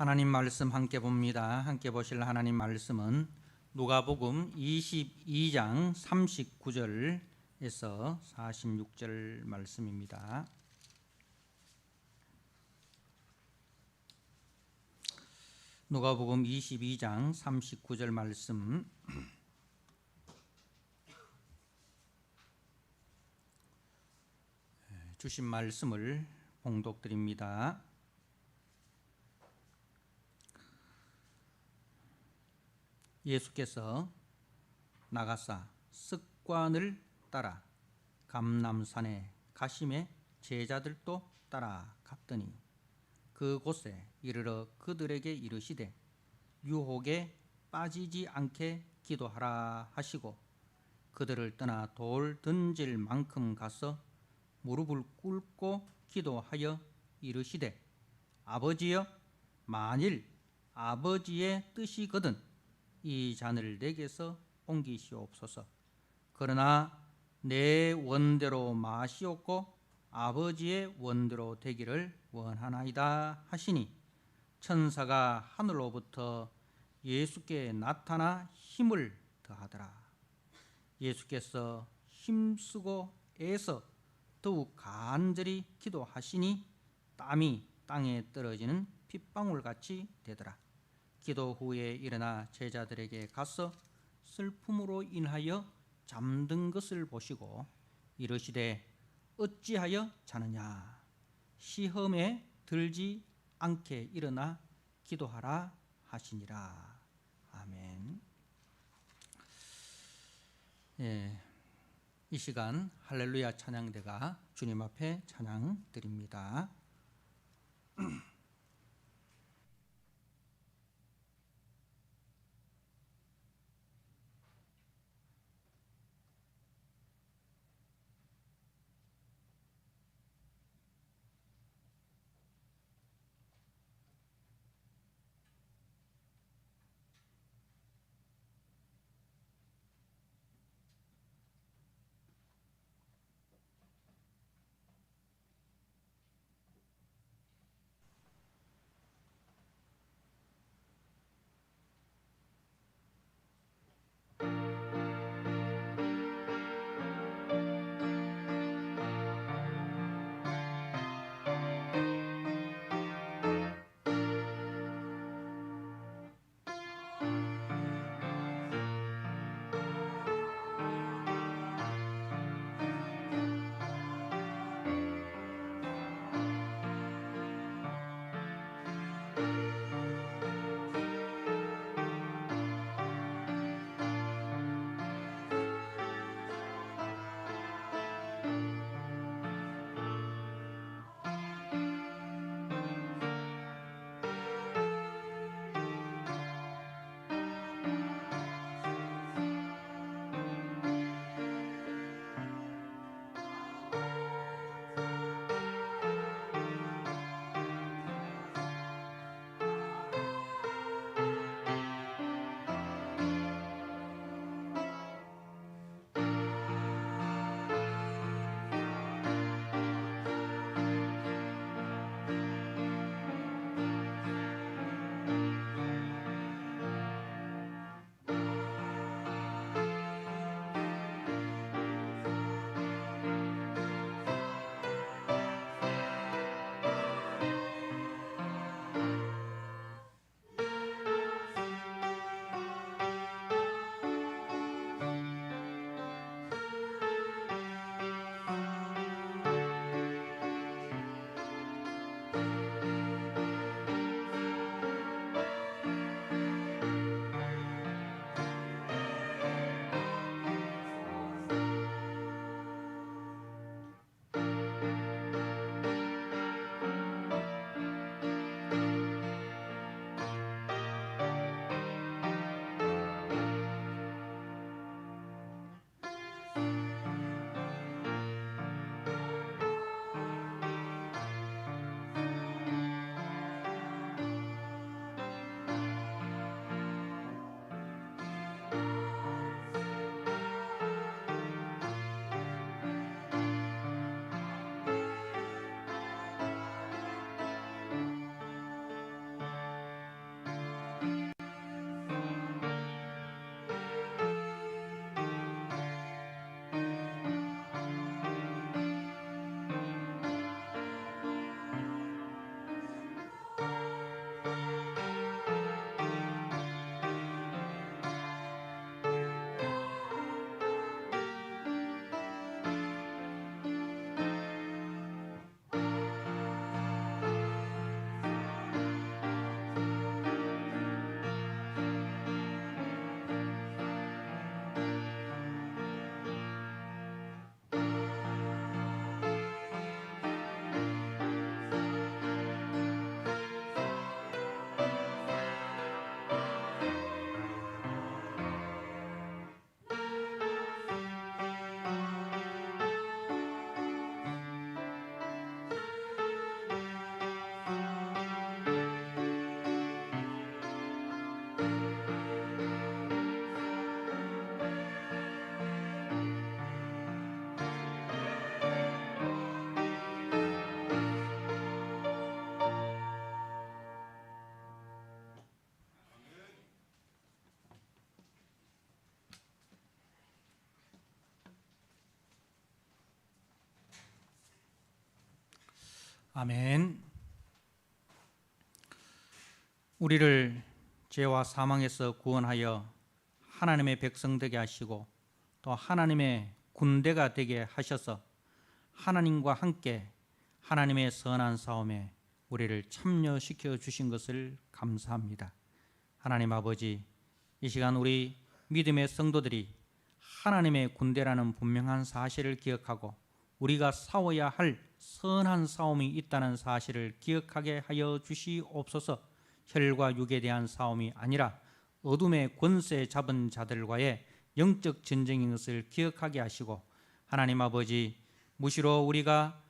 하나님 말씀 함께 봅니다. 함께 보실 하나님 말씀은 누가복음 22장 39절에서 46절 말씀입니다. 누가복음 22장 39절 말씀 주신 말씀을 봉독드립니다. 예수께서 나가사 습관을 따라 감람산에 가심에 제자들도 따라 갔더니 그곳에 이르러 그들에게 이르시되 유혹에 빠지지 않게 기도하라 하시고 그들을 떠나 돌 던질 만큼 가서 무릎을 꿇고 기도하여 이르시되 아버지여, 만일 아버지의 뜻이거든 이 잔을 내게서 옮기시옵소서. 그러나 내 원대로 마시옵고 아버지의 원대로 되기를 원하나이다 하시니 천사가 하늘로부터 예수께 나타나 힘을 더하더라. 예수께서 힘쓰고 애써 더욱 간절히 기도하시니 땀이 땅에 떨어지는 핏방울같이 되더라. 기도 후에 일어나 제자들에게 가서 슬픔으로 인하여 잠든 것을 보시고 이르시되 어찌하여 자느냐, 시험에 들지 않게 일어나 기도하라 하시니라. 아멘. 이 시간 할렐루야 찬양대가 주님 앞에 찬양 드립니다. 아멘. 우리를 죄와 사망에서 구원하여 하나님의 백성 되게 하시고 또 하나님의 군대가 되게 하셔서 하나님과 함께 하나님의 선한 싸움에 우리를 참여시켜 주신 것을 감사합니다. 하나님 아버지, 이 시간 우리 믿음의 성도들이 하나님의 군대라는 분명한 사실을 기억하고 우리가 싸워야 할 선한 싸움이 있다는 사실을 기억하게 하여 주시옵소서. 혈과 육에 대한 싸움이 아니라 어둠의 권세 잡은 자들과의 영적 전쟁인 것을 기억하게 하시고, 하나님 아버지, 무시로 우리가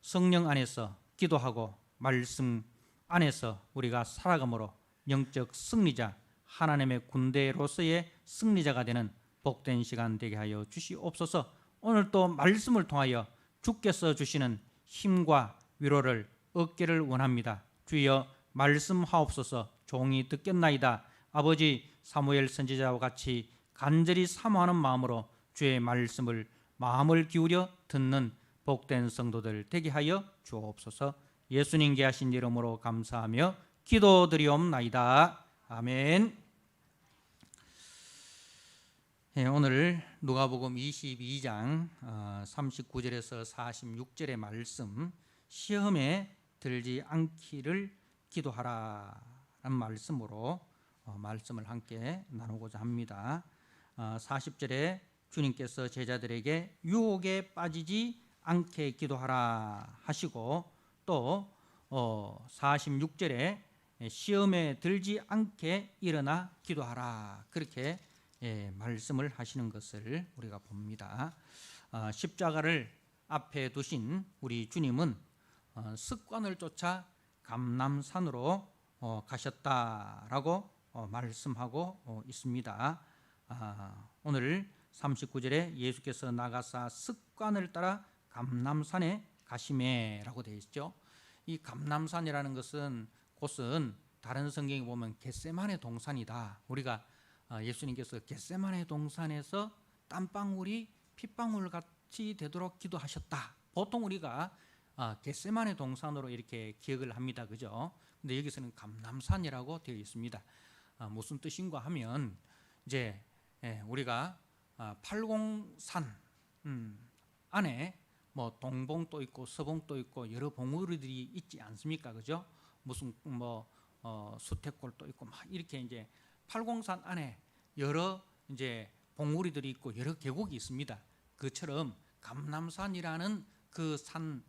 성령 안에서 기도하고 말씀 안에서 우리가 살아감으로 영적 승리자, 하나님의 군대로서의 승리자가 되는 복된 시간 되게 하여 주시옵소서. 오늘 또 말씀을 통하여 주께서 주시는 힘과 위로를 얻기를 원합니다. 주여 말씀하옵소서. 종이 듣겠나이다. 아버지, 사무엘 선지자와 같이 간절히 사모하는 마음으로 주의 말씀을 마음을 기울여 듣는 복된 성도들 되게 하여 주옵소서. 예수님께 하신 이름으로 감사하며 기도드리옵나이다. 아멘. 오늘 누가복음 22장 39절에서 46절의 말씀, 시험에 들지 않기를 기도하라는 말씀으로 말씀을 함께 나누고자 합니다. 40절에 주님께서 제자들에게 유혹에 빠지지 않게 기도하라 하시고, 또 46절에 시험에 들지 않게 일어나 기도하라, 그렇게 말씀을 하시는 것을 우리가 봅니다. 십자가를 앞에 두신 우리 주님은 습관을 쫓아 감람산으로 가셨다라고 말씀하고 있습니다. 오늘 39절에 예수께서 나가사 습관을 따라 감람산에 가시매라고 되어 있죠. 이 감람산이라는 곳은 다른 성경에 보면 겟세마네 동산이다. 우리가 예수님께서 겟세마네 동산에서 땀방울이 핏방울 같이 되도록 기도하셨다. 보통 우리가 겟세마네 동산으로 이렇게 기억을 합니다, 그죠? 근데 여기서는 감람산이라고 되어 있습니다. 무슨 뜻인가 하면 이제 우리가 팔공산 안에 뭐 동봉도 있고 서봉도 있고 여러 봉우리들이 있지 않습니까, 그죠? 무슨 수태골도 있고 막 이렇게 이제 팔공산 안에 여러 이제 봉우리들이 있고 여러 계곡이 있습니다. 그처럼 감람산이라는 그 산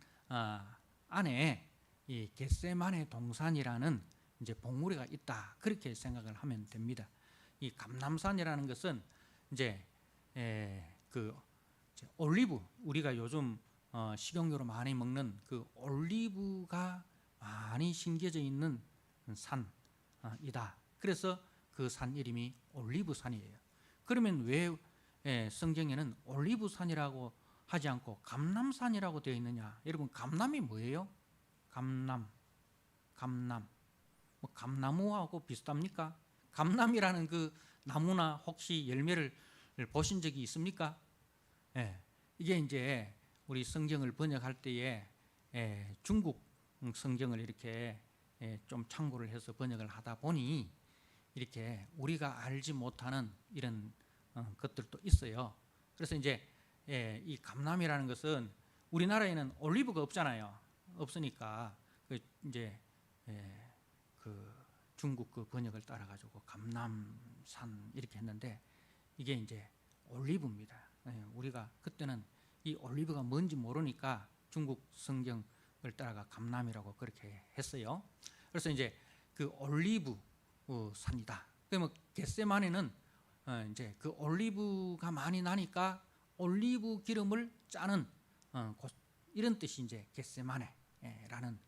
안에 이 겟세마네 동산이라는 이제 봉우리가 있다, 그렇게 생각을 하면 됩니다. 이 감람산이라는 것은 이제 그 올리브, 우리가 요즘 식용유로 많이 먹는 그 올리브가 많이 심겨져 있는 산이다. 그래서 그 산 이름이 올리브산이에요. 그러면 왜 성경에는 올리브산이라고 하지 않고 감람산이라고 되어 있느냐? 여러분, 감람이 뭐예요? 감람 뭐 감나무하고 비슷합니까? 감람이라는 그 나무나 혹시 열매를 보신 적이 있습니까? 이게 이제 우리 성경을 번역할 때에 중국 성경을 이렇게 좀 참고를 해서 번역을 하다 보니 이렇게 우리가 알지 못하는 이런 것들도 있어요. 그래서 이제 이 감람이라는 것은 우리나라에는 올리브가 없잖아요. 없으니까 이제 그 중국 그 번역을 따라 가지고 감람산 이렇게 했는데, 이게 이제 올리브입니다. 우리가 그때는 이 올리브가 뭔지 모르니까 중국 성경을 따라가 감람이라고 그렇게 했어요. 그래서 이제 그 올리브 산이다. 그러면 겟세마네는 이제 그 올리브가 많이 나니까 올리브 기름을 짜는 곳, 이런 뜻이 이제 겟세마네라는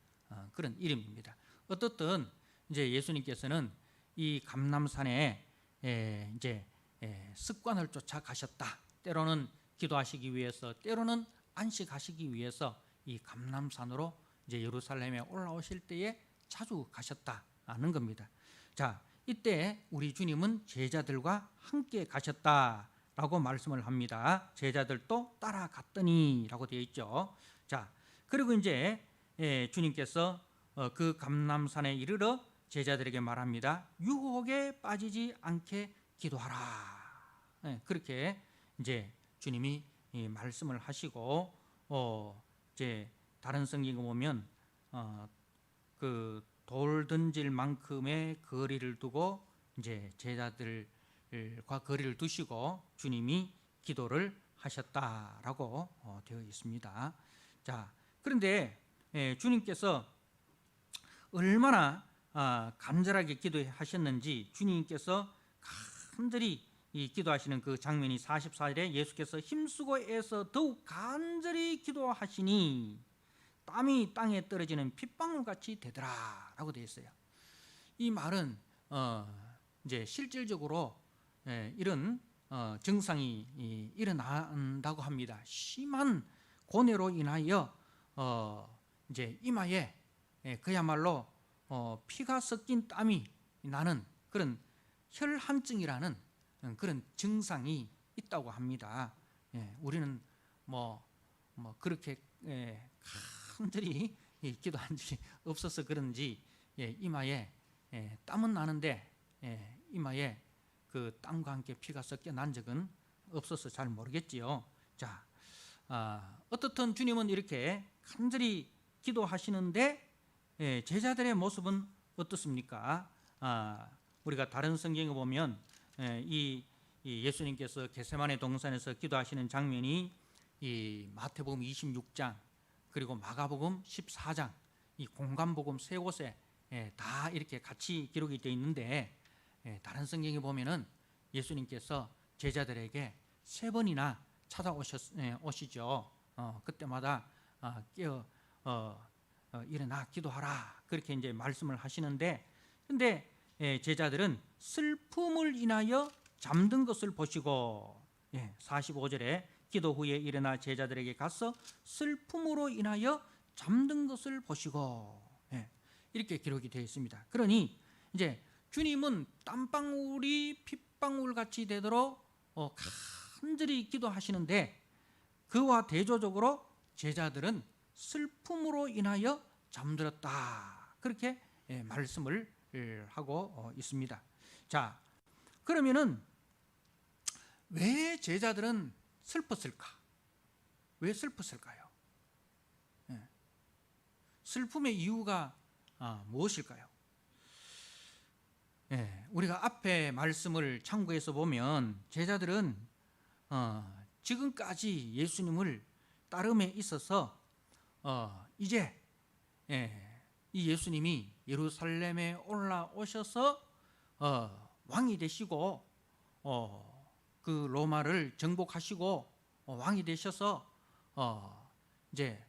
그런 이름입니다. 어떻든 이제 예수님께서는 이 감람산에 이제 습관을 쫓아 가셨다. 때로는 기도하시기 위해서, 때로는 안식하시기 위해서 이 감람산으로 이제 예루살렘에 올라오실 때에 자주 가셨다는 겁니다. 자, 이때 우리 주님은 제자들과 함께 가셨다라고 말씀을 합니다. 제자들도 따라갔더니라고 되어 있죠. 자, 그리고 이제 주님께서 그 감람산에 이르러 제자들에게 말합니다. 유혹에 빠지지 않게 기도하라. 그렇게 이제 주님이 말씀을 하시고 이제 다른 성경에 보면 그 돌 던질 만큼의 거리를 두고 이제 제자들과 거리를 두시고 주님이 기도를 하셨다라고 되어 있습니다. 자, 그런데 주님께서 얼마나 간절하게 기도하셨는지 주님께서 간절히 기도하시는 그 장면이 44절에 예수께서 힘쓰고 애써 더욱 간절히 기도하시니 땀이 땅에 떨어지는 핏방울같이 되더라라고 되어 있어요. 이 말은 이제 실질적으로 이런 증상이 일어난다고 합니다. 심한 고뇌로 인하여 이제 이마에 그야말로 피가 섞인 땀이 나는 그런 혈한증이라는 그런 증상이 있다고 합니다. 우리는 뭐 그렇게 간절히 기도한 적이 없어서 그런지 이마에 땀은 나는데 이마에 그 땀과 함께 피가 섞여 난 적은 없어서 잘 모르겠지요. 자, 어떻든 주님은 이렇게 간절히 기도하시는데 제자들의 모습은 어떻습니까? 우리가 다른 성경에 보면 이 예수님께서 겟세마네 동산에서 기도하시는 장면이 이 마태복음 26장 그리고 마가복음 14장 이 공간복음 세 곳에 다 이렇게 같이 기록이 되어 있는데 다른 성경에 보면은 예수님께서 제자들에게 3번이나 찾아오시죠. 그때마다 깨어 일어나 기도하라 그렇게 이제 말씀을 하시는데, 근데 제자들은 슬픔을 인하여 잠든 것을 보시고 45절에 기도 후에 일어나 제자들에게 가서 슬픔으로 인하여 잠든 것을 보시고 이렇게 기록이 되어 있습니다. 그러니 이제 주님은 땀방울이 핏방울 같이 되도록 간절히 기도하시는데 그와 대조적으로 제자들은 슬픔으로 인하여 잠들었다 그렇게 말씀을 하고 있습니다. 자, 그러면은 왜 제자들은 슬펐을까? 왜 슬펐을까요? 슬픔의 이유가 무엇일까요? 우리가 앞에 말씀을 참고해서 보면 제자들은 지금까지 예수님을 따름에 있어서 이제 이 예수님이 예루살렘에 올라오셔서 왕이 되시고 그 로마를 정복하시고 왕이 되셔서 이제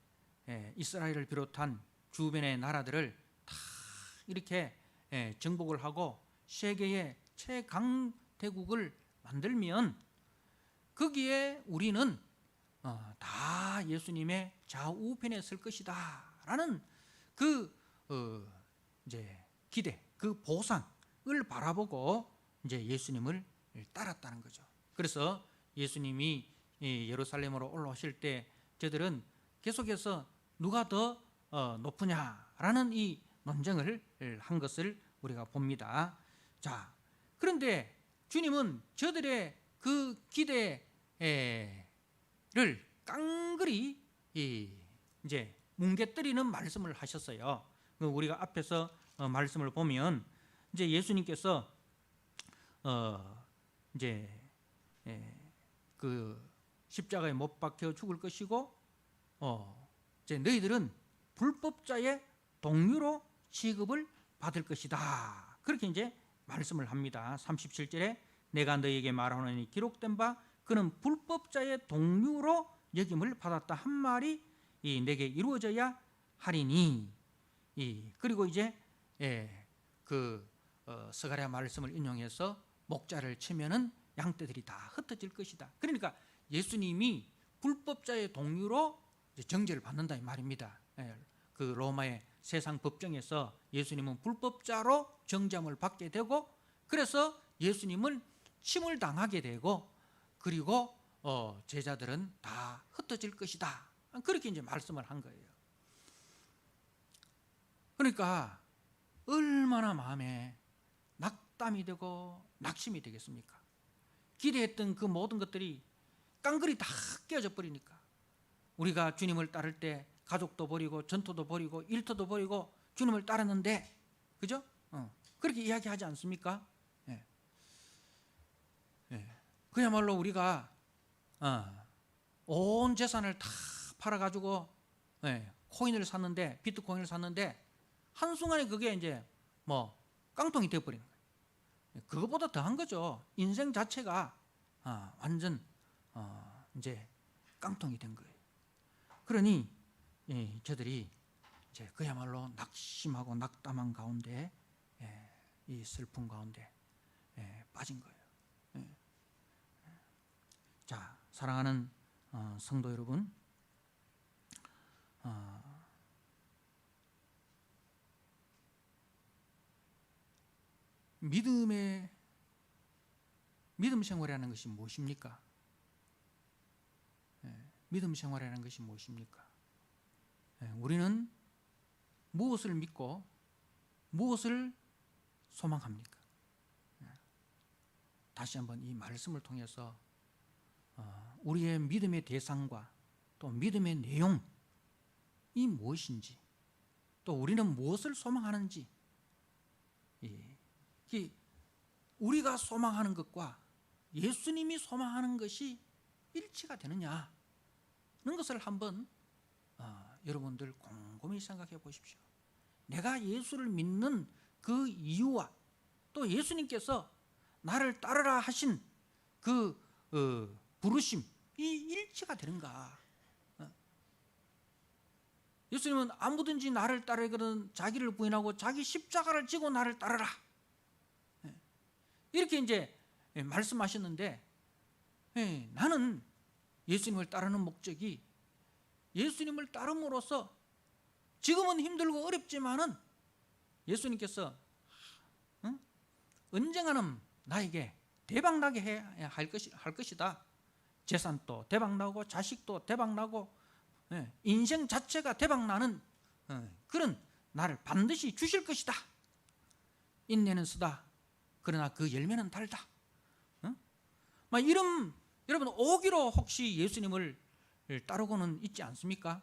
이스라엘을 비롯한 주변의 나라들을 다 이렇게 정복을 하고 세계의 최강대국을 만들면 거기에 우리는 다 예수님의 좌우편에 설 것이다라는 그 이제 기대, 그 보상을 바라보고 이제 예수님을 따랐다는 거죠. 그래서 예수님이 예루살렘으로 올라오실 때 저들은 계속해서 누가 더 높으냐라는 이 논쟁을 한 것을 우리가 봅니다. 자, 그런데 주님은 저들의 그 기대를 깡그리 이제 뭉개뜨리는 말씀을 하셨어요. 우리가 앞에서 말씀을 보면 이제 예수님께서 이제 그 십자가에 못 박혀 죽을 것이고 이제 너희들은 불법자의 동류로 취급을 받을 것이다. 그렇게 이제 말씀을 합니다. 37절에 내가 너희에게 말하노니 기록된 바 그는 불법자의 동류로 여김을 받았다 한 말이 내게 이루어져야 하리니. 그리고 이제 그 스가랴 말씀을 인용해서 목자를 치면은 양떼들이 다 흩어질 것이다. 그러니까 예수님이 불법자의 동류로 정죄를 받는다 이 말입니다. 그 로마의 세상 법정에서 예수님은 불법자로 정죄함을 받게 되고 그래서 예수님은 침을 당하게 되고 그리고 제자들은 다 흩어질 것이다. 그렇게 이제 말씀을 한 거예요. 그러니까 얼마나 마음에 낙담이 되고 낙심이 되겠습니까? 기대했던 그 모든 것들이 깡그리 다 깨어져 버리니까 우리가 주님을 따를 때 가족도 버리고 전토도 버리고 일터도 버리고 주님을 따랐는데, 그죠? 그렇게 이야기하지 않습니까? 예. 예. 그야말로 우리가 온 재산을 다 팔아가지고 코인을 샀는데, 비트코인을 샀는데 한순간에 그게 이제 뭐 깡통이 되어버리는 거예요. 그것보다 더한 거죠. 인생 자체가 완전 이제 깡통이 된 거예요. 그러니 저들이 이제 그야말로 낙심하고 낙담한 가운데, 이 슬픔 가운데 빠진 거예요. 자, 사랑하는 성도 여러분, 믿음 생활이라는 것이 무엇입니까? 믿음 생활이라는 것이 무엇입니까? 우리는 무엇을 믿고 무엇을 소망합니까? 다시 한번 이 말씀을 통해서 우리의 믿음의 대상과 또 믿음의 내용이 무엇인지, 또 우리는 무엇을 소망하는지, 우리가 소망하는 것과 예수님이 소망하는 것이 일치가 되느냐는 것을 한번 여러분들 곰곰이 생각해 보십시오. 내가 예수를 믿는 그 이유와 또 예수님께서 나를 따르라 하신 그 부르심이 일치가 되는가? 예수님은 아무든지 나를 따르거든 자기를 부인하고 자기 십자가를 지고 나를 따르라, 이렇게 이제 말씀하셨는데, 나는 예수님을 따르는 목적이 예수님을 따름으로써 지금은 힘들고 어렵지만은 예수님께서 언젠가는 나에게 대박나게 해야 할 것이다. 재산도 대박나고 자식도 대박나고 인생 자체가 대박나는 그런 나를 반드시 주실 것이다. 인내는 쓰다 그러나 그 열매는 달다. 이런, 여러분 오기로 혹시 예수님을 따르고는 있지 않습니까?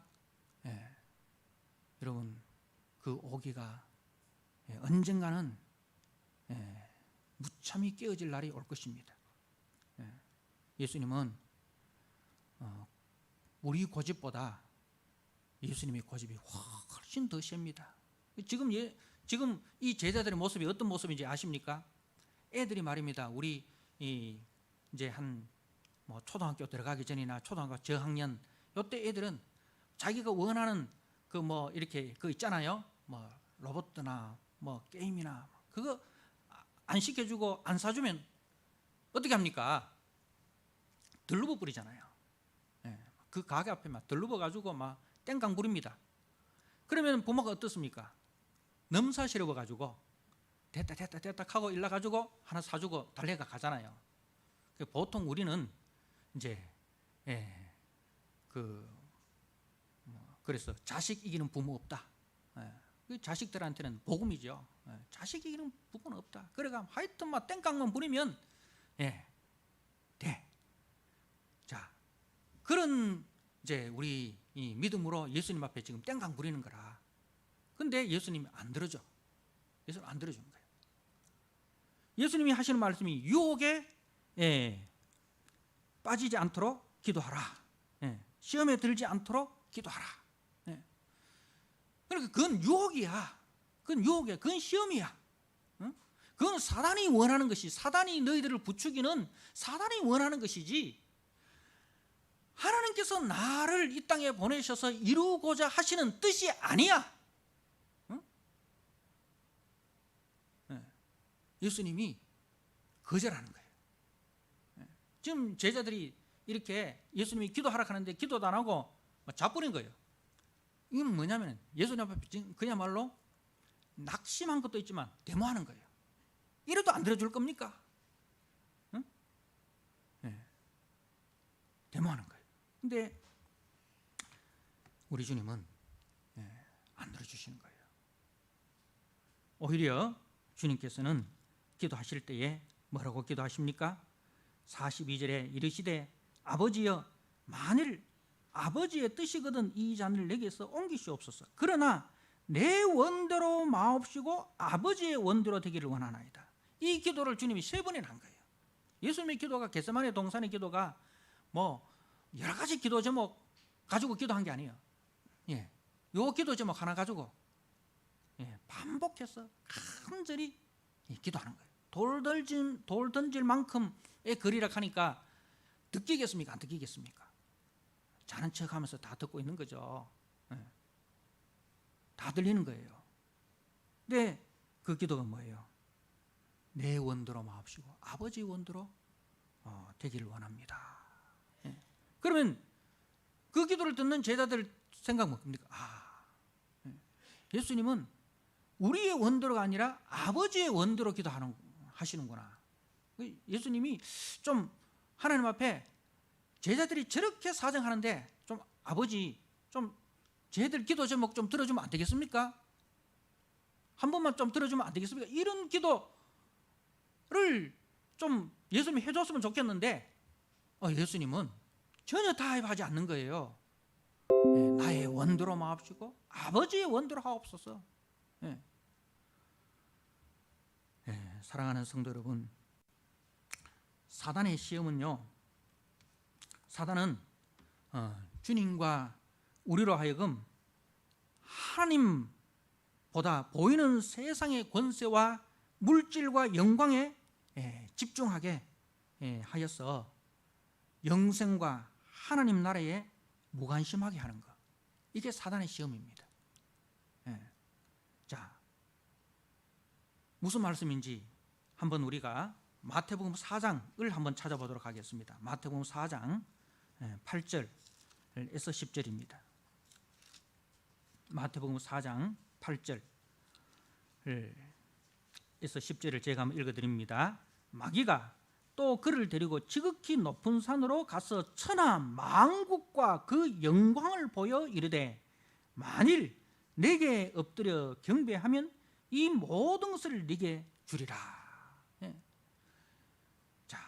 여러분 그 오기가 언젠가는 무참히 깨어질 날이 올 것입니다. 예수님은 우리 고집보다 예수님의 고집이 훨씬 더 셉니다. 지금 이 제자들의 모습이 어떤 모습인지 아십니까? 애들이 말입니다. 우리 이제 뭐 초등학교 들어가기 전이나 초등학교 저학년 요때 애들은 자기가 원하는 그 뭐 이렇게 그 있잖아요. 뭐 로봇이나 뭐 게임이나 그거 안 시켜주고 안 사주면 어떻게 합니까? 들러버 뿌리잖아요. 그 가게 앞에 막 들러버 가지고 막 땡깡 부립니다. 그러면 부모가 어떻습니까? 넘사시러워 가지고 됐다 하고 일러 가지고 하나 사주고 달래가 가잖아요. 보통 우리는 이제 그래서 자식 이기는 부모 없다. 그 자식들한테는 복음이죠. 자식 이기는 부모는 없다. 그래가 하여튼 막 땡깡만 부리면 돼. 자, 그런 이제 우리 이 믿음으로 예수님 앞에 지금 땡깡 부리는 거라. 근데 예수님이 안 들어줘. 예수님 안 들어주는 거예요. 예수님이 하시는 말씀이 유혹에 빠지지 않도록 기도하라. 시험에 들지 않도록 기도하라. 그러니까 그건 유혹이야. 그건 시험이야. 그건 사단이 원하는 것이, 사단이 너희들을 부추기는 사단이 원하는 것이지, 하나님께서 나를 이 땅에 보내셔서 이루고자 하시는 뜻이 아니야. 예수님이 거절하는 거예요. 지금 제자들이 이렇게 예수님이 기도하라 하는데 기도도 안 하고 자뿌린 거예요. 이건 뭐냐면 예수님 앞에 그야말로 낙심한 것도 있지만 데모하는 거예요. 이래도 안 들어줄 겁니까? 데모하는 거예요. 근데 우리 주님은 안 들어주시는 거예요. 오히려 주님께서는 기도하실 때에 뭐라고 기도하십니까? 42절에 이르시되 아버지여 만일 아버지의 뜻이거든 이 잔을 내게서 옮기시옵소서. 그러나 내 원대로 마옵시고 아버지의 원대로 되기를 원하나이다. 이 기도를 주님이 3번이나 한 거예요. 예수님의 기도가 겟세마네 동산의 기도가 뭐 여러 가지 기도 제목 가지고 기도한 게 아니에요. 예, 요 기도 제목 하나 가지고 반복해서 간절히 기도하는 거예요. 돌 던질 만큼의 거리라 하니까 듣기겠습니까? 안 듣기겠습니까? 자는 척하면서 다 듣고 있는 거죠. 다 들리는 거예요. 근데 그 기도가 뭐예요? 내 원대로 마옵시고 아버지 원대로 되기를 원합니다. 그러면 그 기도를 듣는 제자들 생각 뭡니까? 예수님은 우리의 원대로가 아니라 아버지의 원대로 기도하시는구나. 예수님이 좀 하나님 앞에 제자들이 저렇게 사정하는데 좀 아버지 좀 쟤들 기도 제목 좀 들어주면 안 되겠습니까? 한 번만 좀 들어주면 안 되겠습니까? 이런 기도를 좀 예수님이 해줬으면 좋겠는데 예수님은 전혀 타협하지 않는 거예요. 나의 원대로 마옵시고 아버지의 원대로 하옵소서. 사랑하는 성도 여러분, 사단의 시험은요, 사단은 주님과 우리로 하여금 하나님보다 보이는 세상의 권세와 물질과 영광에 집중하게 하여서 영생과 하나님 나라에 무관심하게 하는 것, 이게 사단의 시험입니다. 자, 무슨 말씀인지 한번 우리가 마태복음 4장을 한번 찾아보도록 하겠습니다. 마태복음 4장 8절에서 10절입니다. 마태복음 4장 8절에서 10절을 제가 한번 읽어드립니다. 마귀가 또 그를 데리고 지극히 높은 산으로 가서 천하 만국과 그 영광을 보여 이르되 만일 내게 엎드려 경배하면 이 모든 것을 네게 주리라. 자,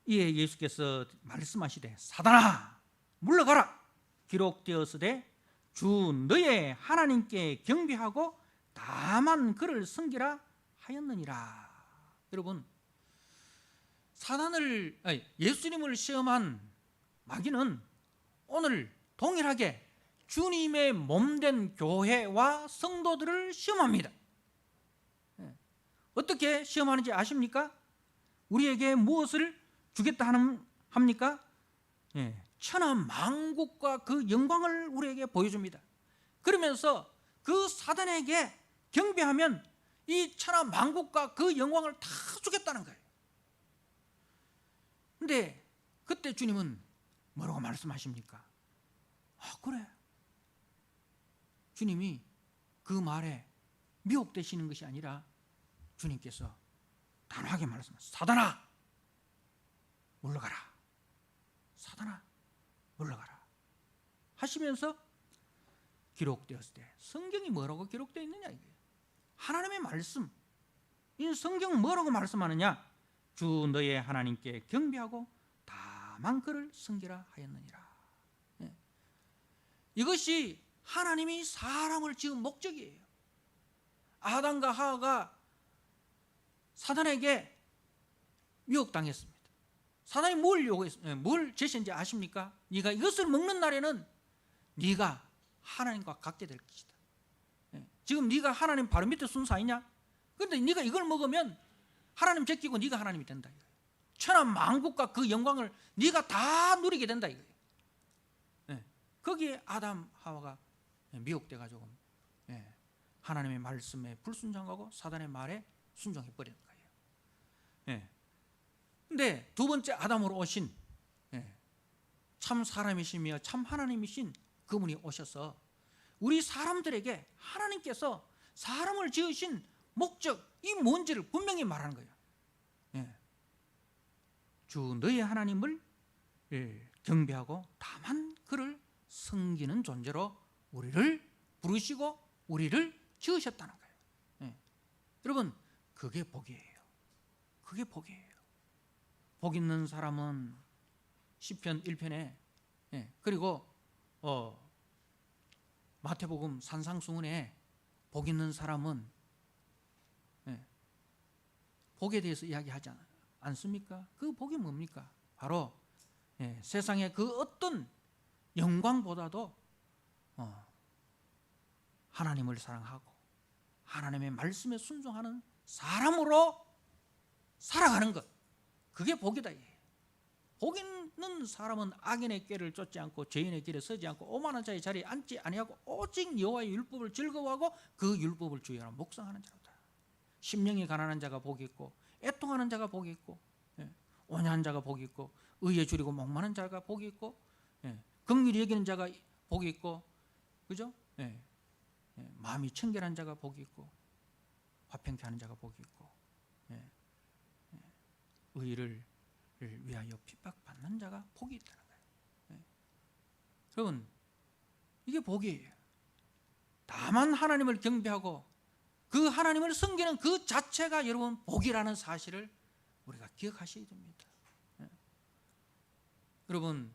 이에 예수께서 말씀하시되 사단아 물러가라. 기록되었으되 주 너의 하나님께 경배하고 다만 그를 섬기라 하였느니라. 여러분, 예수님을 시험한 마귀는 오늘 동일하게 주님의 몸된 교회와 성도들을 시험합니다. 어떻게 시험하는지 아십니까? 우리에게 무엇을 주겠다 합니까? 천하 만국과 그 영광을 우리에게 보여줍니다. 그러면서 그 사단에게 경배하면 이 천하 만국과 그 영광을 다 주겠다는 거예요. 근데 그때 주님은 뭐라고 말씀하십니까? 그래. 주님이 그 말에 미혹되시는 것이 아니라 주님께서 단호하게 말씀하셨어요. 사단아 물러가라. 사단아 물러가라 하시면서 기록되었을 때, 성경이 뭐라고 기록되어 있느냐 이게 하나님의 말씀. 이 성경은 뭐라고 말씀하느냐? 주 너의 하나님께 경배하고 다만 그를 섬기라 하였느니라. 이것이 하나님이 사람을 지은 목적이에요. 아담과 하와가 사단에게 미혹당했습니다. 사단이 뭘 제시했는지 아십니까? 네가 이것을 먹는 날에는 네가 하나님과 같게 될 것이다. 지금 네가 하나님 바로 밑에 순서 아니냐? 그런데 네가 이걸 먹으면 하나님 제끼고 네가 하나님이 된다. 천하 만국과 그 영광을 네가 다 누리게 된다 이거예요. 거기에 아담 하와가 미혹돼 가지고 하나님의 말씀에 불순종하고 사단의 말에 순종해 버리는 거예요. 근데 두 번째 아담으로 오신 참 사람이시며 참 하나님이신 그분이 오셔서 우리 사람들에게 하나님께서 사람을 지으신 목적, 이 뭔지를 분명히 말하는 거예요. 주 너의 하나님을 경배하고 다만 그를 섬기는 존재로 우리를 부르시고 우리를 지으셨다는 거예요. 여러분, 그게 복이에요. 그게 복이에요. 복 있는 사람은 시편 1편에 그리고 마태복음 산상수훈에 복 있는 사람은 복에 대해서 이야기하지 않습니까? 그 복이 뭡니까? 바로 세상의 그 어떤 영광보다도 하나님을 사랑하고 하나님의 말씀에 순종하는 사람으로 살아가는 것, 그게 복이다. 복 있는 사람은 악인의 꾀를 쫓지 않고 죄인의 길에 서지 않고 오만한 자의 자리에 앉지 아니하고 오직 여호와의 율법을 즐거워하고 그 율법을 주의하라 묵상하는 자로다. 심령이 가난한 자가 복이 있고 애통하는 자가 복이 있고 온유한 자가 복이 있고 의에 줄이고 목마른 자가 복이 있고 긍휼히 여기는 자가 복이 있고, 그죠? 마음이 청결한 자가 복이 있고 화평케 하는 자가 복이 있고 의를 위하여 핍박받는 자가 복이 있다는 거예요. 여러분, 이게 복이에요. 다만 하나님을 경배하고 그 하나님을 섬기는 그 자체가 여러분 복이라는 사실을 우리가 기억하셔야 됩니다. 여러분,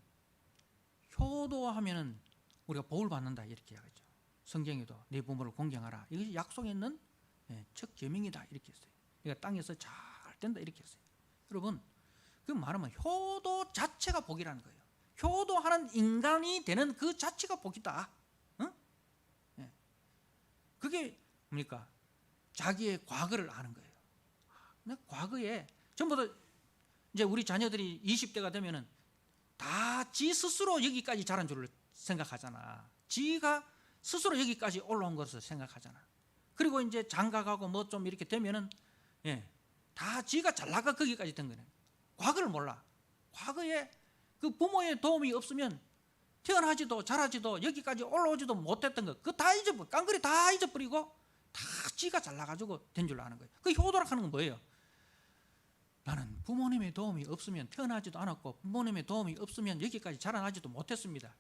효도하면은 우리가 복을 받는다 이렇게 하죠. 성경에도 내 부모를 공경하라, 이것이 약속에 있는 첫 계명이다 이렇게 했어요. 그러니까 땅에서 잘 된다 이렇게 했어요. 여러분, 그 말하면 효도 자체가 복이라는 거예요. 효도하는 인간이 되는 그 자체가 복이다. 그게 뭡니까? 자기의 과거를 아는 거예요. 과거에 전부 다 이제 우리 자녀들이 20대가 되면은 다 지 스스로 여기까지 자란 줄을 생각하잖아. 지가 스스로 여기까지 올라온 것을 생각하잖아. 그리고 이제 장가가고 뭐 좀 이렇게 되면은 다 지가 잘 나가 거기까지 된 거네. 과거를 몰라. 과거에 그 부모의 도움이 없으면 태어나지도 자라지도 여기까지 올라오지도 못했던 거, 그거 다 잊어버리고 깡그리 다 잊어버리고 다 지가 잘나가지고 된 줄 아는 거예요. 그 효도라 하는 건 뭐예요? 나는 부모님의 도움이 없으면 태어나지도 않았고 부모님의 도움이 없으면 여기까지 자라나지도 못했습니다.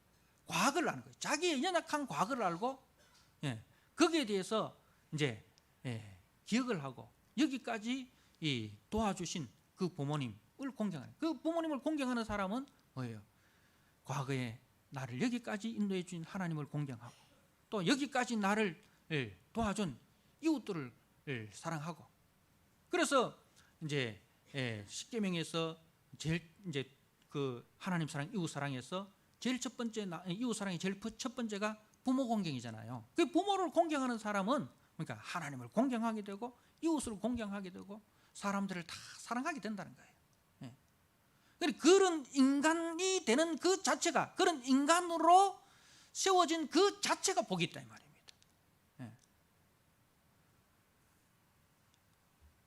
과거를 아는 거예요. 자기의 연약한 과거를 알고 거기에 대해서 이제 기억을 하고 여기까지 도와주신 그 부모님을 공경하는, 그 부모님을 공경하는 사람은 뭐예요? 과거에 나를 여기까지 인도해 주신 하나님을 공경하고 또 여기까지 나를 도와준 이웃들을 사랑하고, 그래서 이제 십계명에서 제일 이제 그 하나님 사랑, 이웃 사랑에서 제일 첫 번째, 이웃 사랑의 제일 첫 번째가 부모 공경이잖아요. 그 부모를 공경하는 사람은 그러니까 하나님을 공경하게 되고 이웃을 공경하게 되고 사람들을 다 사랑하게 된다는 거예요. 그런 인간이 되는 그 자체가, 그런 인간으로 세워진 그 자체가 복이 있다 이 말입니다.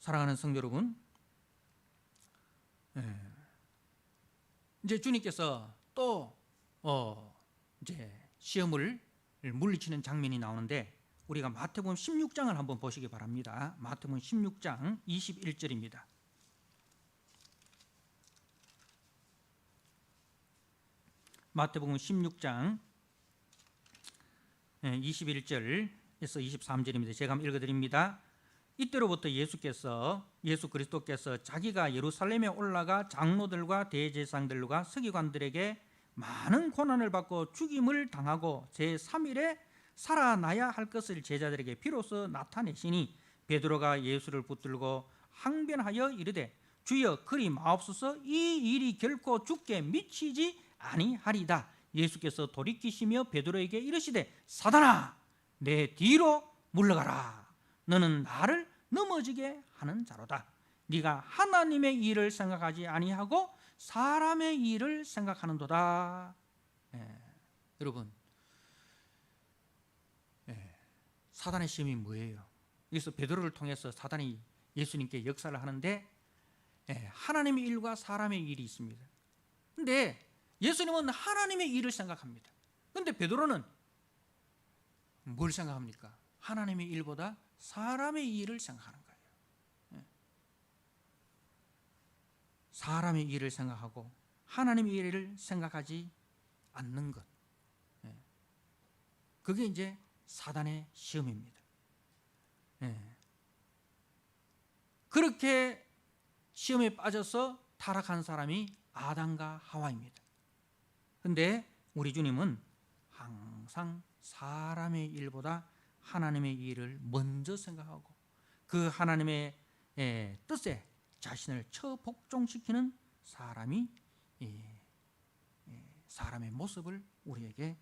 사랑하는 성도 여러분, 이제 주님께서 또 이제 시험을 물리치는 장면이 나오는데 우리가 마태복음 16장을 한번 보시기 바랍니다. 마태복음 16장 21절입니다. 마태복음 16장 21절에서 23절입니다. 제가 한번 읽어드립니다. 이때로부터 예수 그리스도께서 자기가 예루살렘에 올라가 장로들과 대제사장들과 서기관들에게 많은 고난을 받고 죽임을 당하고 제3일에 살아나야 할 것을 제자들에게 비로소 나타내시니 베드로가 예수를 붙들고 항변하여 이르되 주여 그리 마옵소서, 이 일이 결코 주께 미치지 아니하리다. 예수께서 돌이키시며 베드로에게 이르시되 사단아 내 뒤로 물러가라. 너는 나를 넘어지게 하는 자로다. 네가 하나님의 일을 생각하지 아니하고 사람의 일을 생각하는도다. 여러분, 사단의 시험이 뭐예요? 여기서 베드로를 통해서 사단이 예수님께 역사를 하는데 하나님의 일과 사람의 일이 있습니다. 근데 예수님은 하나님의 일을 생각합니다. 그런데 베드로는 뭘 생각합니까? 하나님의 일보다 사람의 일을 생각하는 거예요. 사람의 일을 생각하고 하나님의 일을 생각하지 않는 것, 그게 이제 사단의 시험입니다. 그렇게 시험에 빠져서 타락한 사람이 아담과 하와입니다. 그런데 우리 주님은 항상 사람의 일보다 하나님의 일을 먼저 생각하고 그 하나님의 뜻에 자신을 처복종시키는 사람의 모습을 우리에게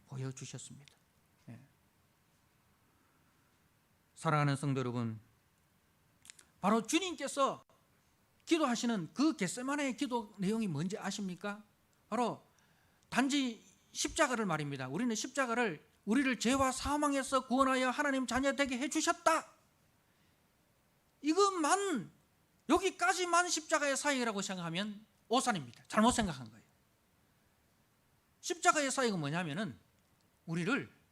보여주셨습니다. 사랑하는 성도 여러분, 바로 주님께서 기도하시는 그 겟세마네의 기도 내용이 뭔지 아십니까? 바로 단지 십자가를 말입니다. 우리는 십자가를 우리를 죄와 사망에서 구원하여 하나님 자녀 되게 해주셨다, 이것만, 여기까지만 십자가의 사역이라고 생각하면 오산입니다. 잘못 생각한 거예요. 십자가의 사역은 뭐냐면은 우리를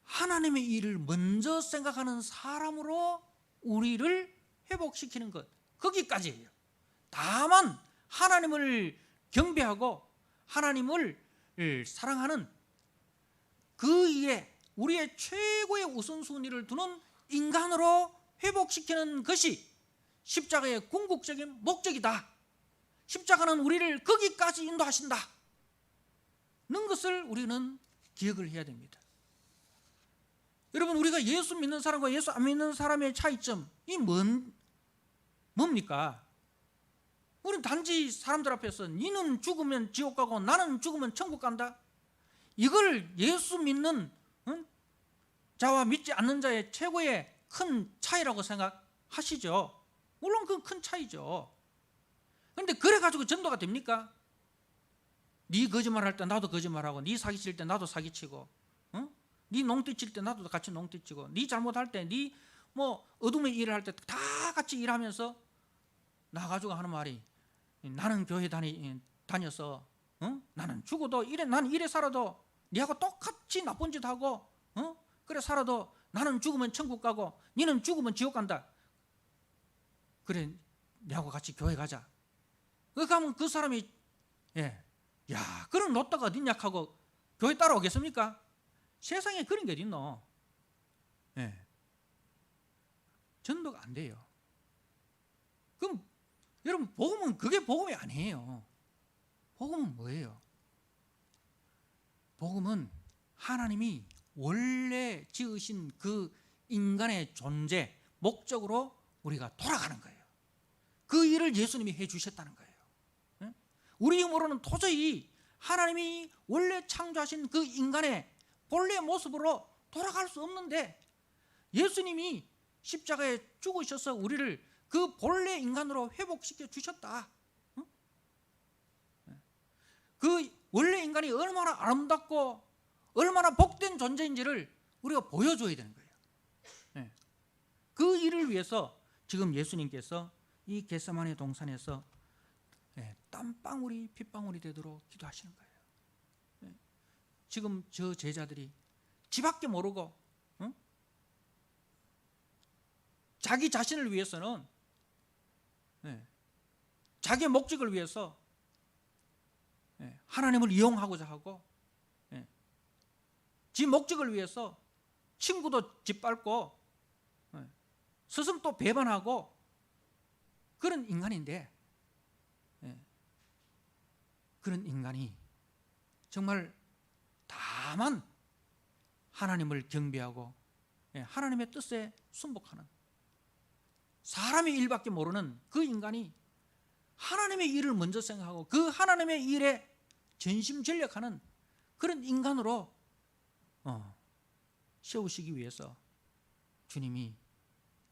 하나님의 일을 먼저 생각하는 사람으로 우리를 회복시키는 것, 거기까지예요. 다만 하나님을 경배하고 하나님을 사랑하는 그 일에 우리의 최고의 우선순위를 두는 인간으로 회복시키는 것이 십자가의 궁극적인 목적이다. 십자가는 우리를 거기까지 인도하신다 는 것을 우리는 기억을 해야 됩니다. 여러분, 우리가 예수 믿는 사람과 예수 안 믿는 사람의 차이점이 뭡니까? 우리는 단지 사람들 앞에서 니는 죽으면 지옥 가고 나는 죽으면 천국 간다, 이걸 예수 믿는 자와 믿지 않는 자의 최고의 큰 차이라고 생각하시죠? 물론 그건 큰 차이죠. 그런데 그래 가지고 전도가 됩니까? 네 거짓말할 때 나도 거짓말하고, 네 사기칠 때 나도 사기치고, 네 농띠칠 때 나도 같이 농띠치고, 네 잘못할 때, 네 어둠의 일을 할 때 다 같이 일하면서 나가지고 하는 말이, 나는 교회 다녀서 나는 죽어도 나는 이래 살아도 니하고 똑같이 나쁜 짓 하고 그래 살아도 나는 죽으면 천국 가고 니는 죽으면 지옥 간다, 그래 니하고 같이 교회 가자. 그렇게 하면 그 사람이 야, 그런 로또가 어딨냐 하고 교회 따라오겠습니까? 세상에 그런 게 어딨노? 전도가 안 돼요. 그럼 여러분, 복음은 그게 복음이 아니에요. 복음은 뭐예요? 복음은 하나님이 원래 지으신 그 인간의 존재, 목적으로 우리가 돌아가는 거예요. 그 일을 예수님이 해주셨다는 거예요. 우리 힘으로는 도저히 하나님이 원래 창조하신 그 인간의 본래 모습으로 돌아갈 수 없는데, 예수님이 십자가에 죽으셔서 우리를 그 본래 인간으로 회복시켜 주셨다. 그 원래 인간이 얼마나 아름답고 얼마나 복된 존재인지를 우리가 보여줘야 되는 거예요. 그 일을 위해서 지금 예수님께서 이 겟세마네 동산에서 땀방울이 핏방울이 되도록 기도하시는 거예요. 지금 저 제자들이 지밖에 모르고 자기 자신을 위해서는, 자기의 목적을 위해서 하나님을 이용하고자 하고, 지 목적을 위해서 친구도 짓밟고 스승도 배반하고 그런 인간인데, 그런 인간이 정말 다만 하나님을 경배하고 하나님의 뜻에 순복하는, 사람의 일밖에 모르는 그 인간이 하나님의 일을 먼저 생각하고 그 하나님의 일에 전심전력하는 그런 인간으로 세우시기 위해서 주님이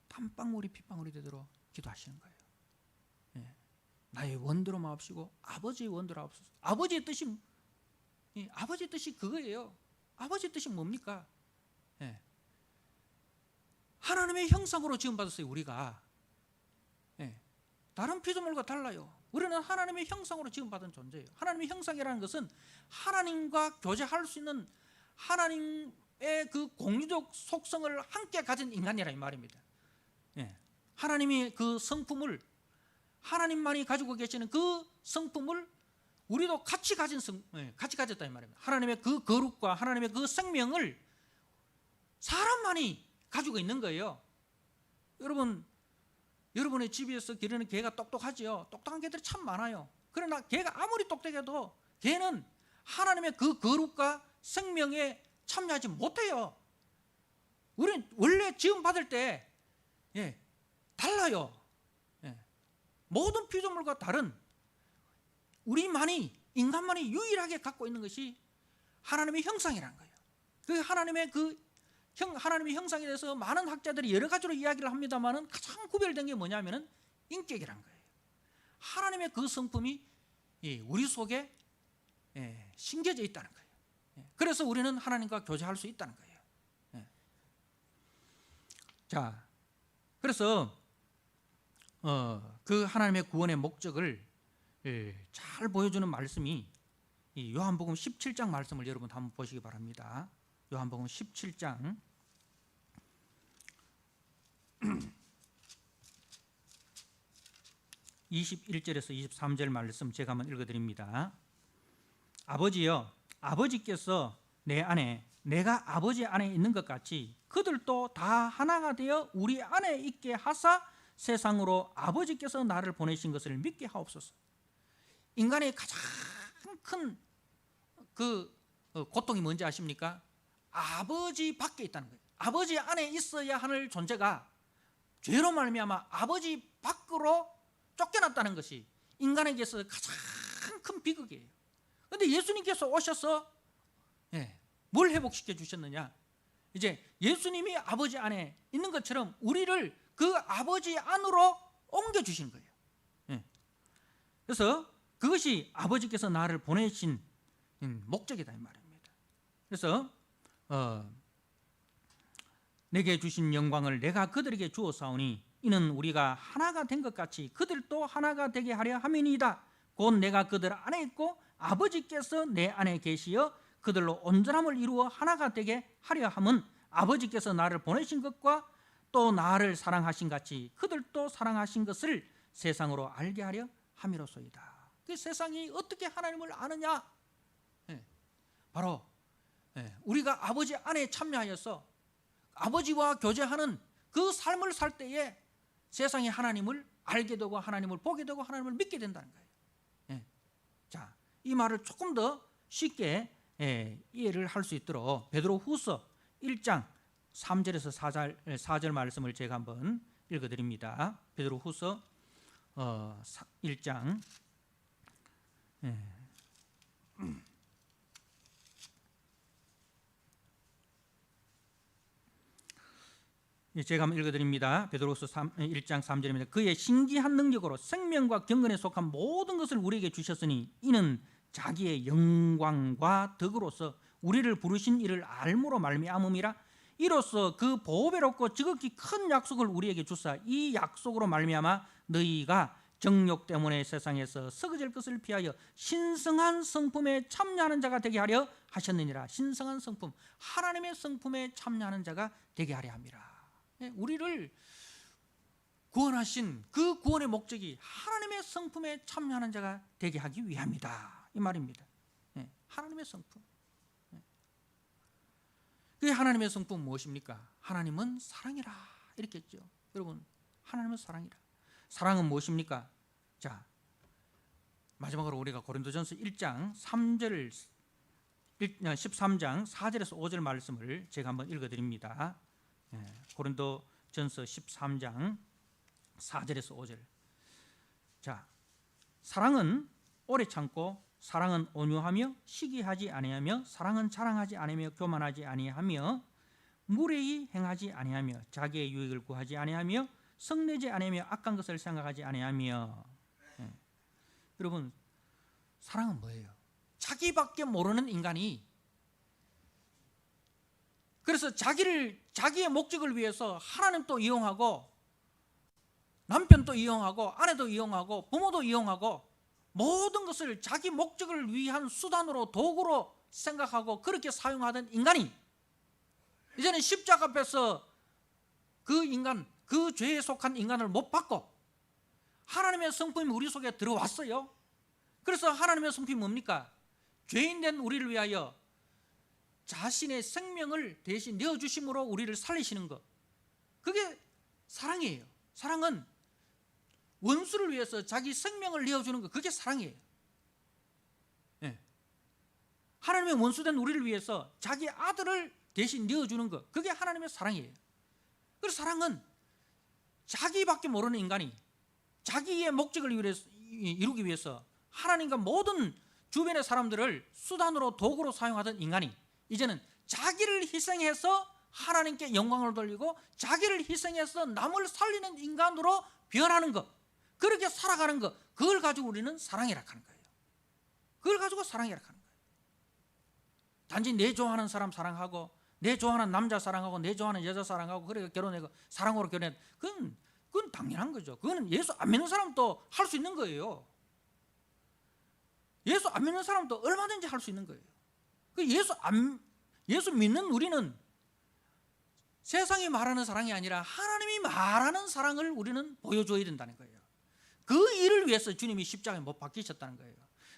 땀방울이 핏방울이 되도록 기도하시는 거예요. 나의 원대로 마옵시고 아버지의 원대로 하옵소서. 아버지의 뜻이 그거예요. 아버지의 뜻이 뭡니까? 하나님의 형상으로 지음받았어요. 우리가 다른 피조물과 달라요. 우리는 하나님의 형상으로 지음받은 존재예요. 하나님의 형상이라는 것은 하나님과 교제할 수 있는 하나님의 그 공유적 속성을 함께 가진 인간이라 이 말입니다. 하나님이 그 성품을, 하나님만이 가지고 계시는 그 성품을 우리도 같이 가졌다 이 말입니다. 하나님의 그 거룩과 하나님의 그 생명을 사람만이 가지고 있는 거예요. 여러분의 집에서 기르는 개가 똑똑하지요. 똑똑한 개들이 참 많아요. 그러나 개가 아무리 똑똑해도 개는 하나님의 그 거룩과 생명에 참여하지 못해요. 우리는 원래 지음 받을 때 달라요. 모든 피조물과 다른 인간만이 유일하게 갖고 있는 것이 하나님의 형상이라는 거예요. 그 하나님의 형상에 대해서 많은 학자들이 여러 가지로 이야기를 합니다만은 가장 구별된 게 뭐냐면은 인격이라는 거예요. 하나님의 그 성품이 우리 속에 심겨져 있다는 거예요. 그래서 우리는 하나님과 교제할 수 있다는 거예요. 자, 그래서 그 하나님의 구원의 목적을 잘 보여주는 말씀이 이 요한복음 17장 말씀을 여러분 한번 보시기 바랍니다. 요한복음 17장 21절에서 23절 말씀 제가 한번 읽어드립니다. 아버지여, 아버지께서 내 안에 내가 아버지 안에 있는 것 같이 그들도 다 하나가 되어 우리 안에 있게 하사 세상으로 아버지께서 나를 보내신 것을 믿게 하옵소서. 인간의 가장 큰 그 고통이 뭔지 아십니까? 아버지 밖에 있다는 거예요. 아버지 안에 있어야 하는 존재가 죄로 말미암아 아버지 밖으로 쫓겨났다는 것이 인간에게서 가장 큰 비극이에요. 그런데 예수님께서 오셔서 뭘 회복시켜 주셨느냐? 이제 예수님이 아버지 안에 있는 것처럼 우리를 그 아버지 안으로 옮겨 주시는 거예요. 그래서 그것이 아버지께서 나를 보내신 목적이다 이 말입니다. 그래서 내게 주신 영광을 내가 그들에게 주었사오니 이는 우리가 하나가 된 것 같이 그들도 하나가 되게 하려 함이니이다. 곧 내가 그들 안에 있고 아버지께서 내 안에 계시어 그들로 온전함을 이루어 하나가 되게 하려 함은 아버지께서 나를 보내신 것과 또 나를 사랑하신 같이 그들도 사랑하신 것을 세상으로 알게 하려 함이로소이다. 그 세상이 어떻게 하나님을 아느냐? 바로 우리가 아버지 안에 참여하여서 아버지와 교제하는 그 삶을 살 때에 세상이 하나님을 알게 되고 하나님을 보게 되고 하나님을 믿게 된다는 거예요. 자, 이 말을 조금 더 쉽게 이해를 할 수 있도록 베드로후서 1장 3절에서 4절 말씀을 제가 한번 읽어드립니다. 베드로후서 1장 제가 한번 읽어드립니다. 베드로후서 1장 3절입니다. 그의 신기한 능력으로 생명과 경건에 속한 모든 것을 우리에게 주셨으니 이는 자기의 영광과 덕으로서 우리를 부르신 이를 알므로 말미암음이라. 이로써 그 보배롭고 지극히 큰 약속을 우리에게 주사 이 약속으로 말미암아 너희가 정욕 때문에 세상에서 썩어질 것을 피하여 신성한 성품에 참여하는 자가 되게 하려 하셨느니라. 신성한 성품, 하나님의 성품에 참여하는 자가 되게 하려 함이라. 우리를 구원하신 그 구원의 목적이 하나님의 성품에 참여하는 자가 되게 하기 위함이다 이 말입니다. 하나님의 성품. 그 하나님의 성품은 무엇입니까? 하나님은 사랑이라 이렇게 했죠. 여러분, 하나님은 사랑이라. 사랑은 무엇입니까? 자, 마지막으로 우리가 고린도전서 1장 3절 13장 4절에서 5절 말씀을 제가 한번 읽어드립니다. 고린도전서 13장 4절에서 5절. 자, 사랑은 오래 참고 사랑은 온유하며 시기하지 아니하며 사랑은 자랑하지 아니하며 교만하지 아니하며 무례히 행하지 아니하며 자기의 유익을 구하지 아니하며 성내지 아니하며 악한 것을 생각하지 아니하며. 여러분, 사랑은 뭐예요? 자기밖에 모르는 인간이 그래서 자기의 목적을 위해서 하나님도 이용하고 남편도 이용하고 아내도 이용하고 부모도 이용하고 모든 것을 자기 목적을 위한 수단으로 도구로 생각하고 그렇게 사용하던 인간이 이제는 십자가 앞에서 그 인간, 그 죄에 속한 인간을 못 받고 하나님의 성품이 우리 속에 들어왔어요. 그래서 하나님의 성품이 뭡니까? 죄인된 우리를 위하여 자신의 생명을 대신 내어주심으로 우리를 살리시는 것, 그게 사랑이에요. 사랑은 원수를 위해서 자기 생명을 내어주는 것, 그게 사랑이에요. 네. 하나님의 원수된 우리를 위해서 자기 아들을 대신 내어주는 것, 그게 하나님의 사랑이에요. 그래서 사랑은 자기밖에 모르는 인간이 자기의 목적을 이루기 위해서 하나님과 모든 주변의 사람들을 수단으로 도구로 사용하던 인간이 이제는 자기를 희생해서 하나님께 영광을 돌리고 자기를 희생해서 남을 살리는 인간으로 변하는 것, 그렇게 살아가는 것, 그걸 가지고 우리는 사랑이라 하는 거예요. 그걸 가지고 사랑이라 하는 거예요. 단지 내 좋아하는 사람 사랑하고 내 좋아하는 남자 사랑하고 내 좋아하는 여자 사랑하고 그래 결혼하고 사랑으로 결혼해, 그건 당연한 거죠. 그거는 예수 안 믿는 사람도 할 수 있는 거예요. 예수 안 믿는 사람도 얼마든지 할 수 있는 거예요. 예수 믿는 우리는 세상이 말하는 사랑이 아니라 하나님이 말하는 사랑을 우리는 보여줘야 된다는 거예요. 그 일을 위해서 주님이 십자가에 못 박히셨다는 거예요.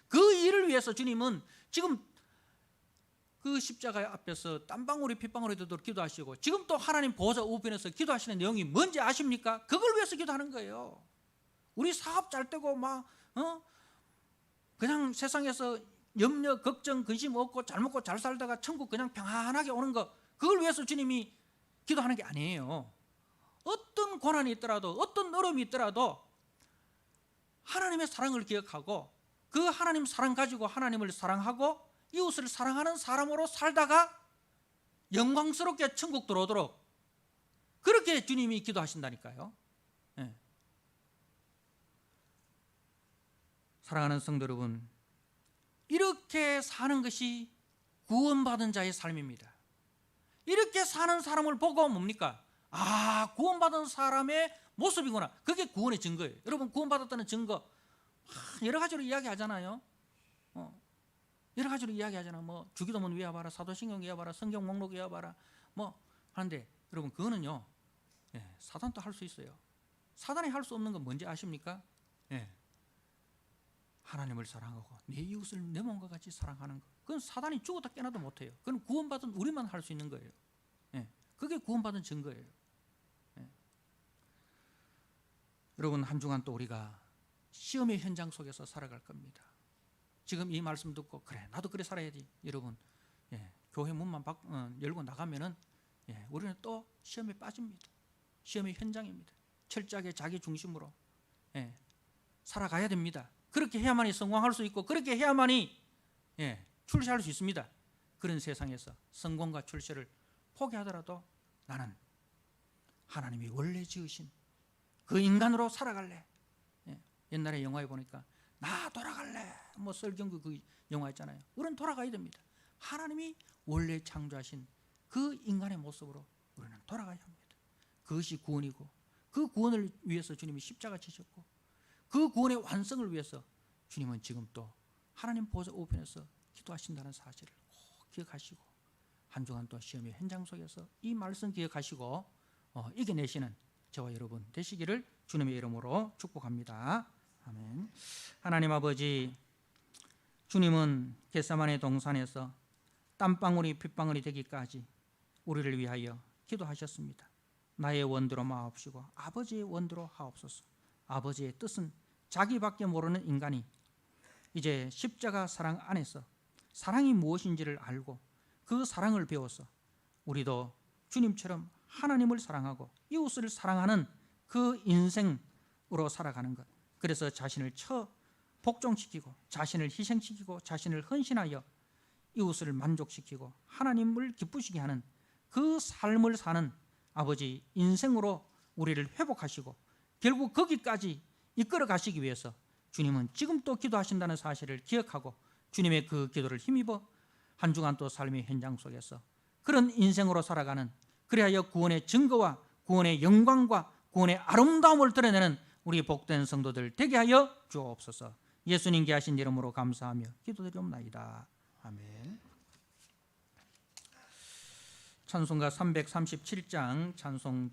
그 일을 위해서 주님은 지금 그 십자가 앞에서 땀방울이 핏방울이 되도록 기도하시고 지금 또 하나님 보호자 우편에서 기도하시는 내용이 뭔지 아십니까? 그걸 위해서 기도하는 거예요. 우리 사업 잘 되고 그냥 세상에서 염려, 걱정, 근심 없고 잘 먹고 잘 살다가 천국 그냥 평안하게 오는 거, 그걸 위해서 주님이 기도하는 게 아니에요. 어떤 고난이 있더라도 어떤 어려움이 있더라도 하나님의 사랑을 기억하고 그 하나님 사랑 가지고 하나님을 사랑하고 이웃을 사랑하는 사람으로 살다가 영광스럽게 천국 들어오도록 그렇게 주님이 기도하신다니까요. 네. 사랑하는 성도 여러분, 이렇게 사는 것이 구원받은 자의 삶입니다. 이렇게 사는 사람을 보고 뭡니까? 아, 구원받은 사람의 모습이구나. 그게 구원의 증거예요. 여러분, 구원받았다는 증거 여러 가지로 이야기하잖아요. 여러 가지로 이야기하잖아. 뭐 주기도문 외워봐라, 사도신경 외워봐라, 성경 목록 외워봐라, 뭐 하는데 여러분, 그거는요, 사단도 할 수 있어요. 사단이 할 수 없는 건 뭔지 아십니까? 하나님을 사랑하고 내 이웃을 내 몸과 같이 사랑하는 것, 그건 사단이 죽어도 깨나도 못해요. 그건 구원받은 우리만 할 수 있는 거예요. 그게 구원받은 증거예요. 여러분, 한 주간 또 우리가 시험의 현장 속에서 살아갈 겁니다. 지금 이 말씀 듣고 그래 나도 그래 살아야지, 여러분, 교회 문만 열고 나가면은 우리는 또 시험에 빠집니다. 시험의 현장입니다. 철저하게 자기 중심으로 살아가야 됩니다. 그렇게 해야만이 성공할 수 있고 그렇게 해야만이 출세할 수 있습니다. 그런 세상에서 성공과 출세를 포기하더라도 나는 하나님이 원래 지으신 그 인간으로 살아갈래. 옛날에 영화에 보니까 나 돌아갈래, 뭐 설경구 그 영화 있잖아요. 우리는 돌아가야 됩니다. 하나님이 원래 창조하신 그 인간의 모습으로 우리는 돌아가야 합니다. 그것이 구원이고 그 구원을 위해서 주님이 십자가 지셨고 그 구원의 완성을 위해서 주님은 지금 또 하나님 보좌 우편에서 기도하신다는 사실을 꼭 기억하시고 한 주간 또 시험의 현장 속에서 이 말씀 기억하시고 이겨내시는 저와 여러분 되시기를 주님의 이름으로 축복합니다. 아멘. 하나님 아버지, 주님은 겟세마네 동산에서 땀방울이 핏방울이 되기까지 우리를 위하여 기도하셨습니다. 나의 원대로 마옵시고 아버지의 원대로 하옵소서. 아버지의 뜻은 자기밖에 모르는 인간이 이제 십자가 사랑 안에서 사랑이 무엇인지를 알고 그 사랑을 배워서 우리도 주님처럼 하나님을 사랑하고 이웃을 사랑하는 그 인생으로 살아가는 것, 그래서 자신을 복종시키고 자신을 희생시키고 자신을 헌신하여 이웃을 만족시키고 하나님을 기쁘시게 하는 그 삶을 사는 아버지 인생으로 우리를 회복하시고 결국 거기까지 이끌어 가시기 위해서 주님은 지금 또 기도하신다는 사실을 기억하고 주님의 그 기도를 힘입어 한 주간 또 삶의 현장 속에서 그런 인생으로 살아가는, 그리하여 구원의 증거와 구원의 영광과 구원의 아름다움을 드러내는 우리 복된 성도들 되게 하여 주옵소서. 예수님께 하신 이름으로 감사하며 기도드리옵나이다. 아멘. 찬송가 337장 찬송